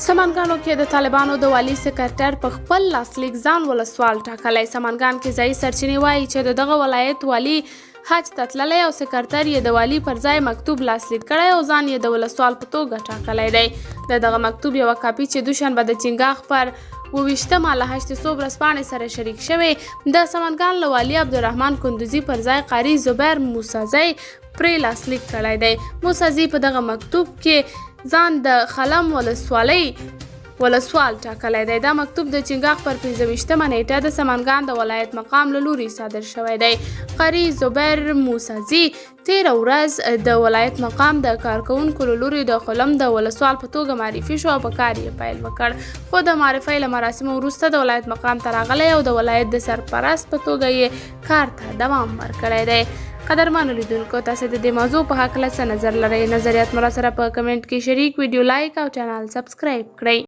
سمنګانو کې د طالبانو د والي سکرټر په خپل لاسلیک ځان ولسوال ټاکلی. سمنګان کې ځایي سرچینې وایي چې دغه ولایت والي حج ته تللی او سکرټر یې د والي پر ځای مکتوب لاسلیک کړی او ځان یې د ولسوال په توګه ټاکلی دی. د دغه مکتوب یوه کاپي چې دوشنبه د چنګاښ پر 28 له 800 ورځپاڼې سره شریک شوی د سمنګان له والي عبدالرحمن کندوزي پر ځای قاري زبیر موسزی پرې لاسلیک کړی دی. موسزی په دغه مکتوب کې ځان د خلم ولسوال ټاکلی دی. دا مکتوب د چنګاښ پر 25 نیټه د سمنګان د ولایت مقام له لوري صادر شوی دی. قاري زبیر موسزی 13 ورځ د ولایت مقام د کارکوونکو له لوري د خلم د ولسوال په توګه معرفي شو او په کار یې پیل وکړ، خو د معرفۍ له مراسمو وروسته د ولایت مقام ته راغلی او د ولایت د سرپرست په توګه یې کار ته دوام ورکړی دی. قدرمنو لیدونکو، تاسو د دې موضوع په هکله څه نظر لرئ؟ نظریات مو راسره په کمنټ کې شریک، ویډیو لایک او چینل سبسکرایب کړئ.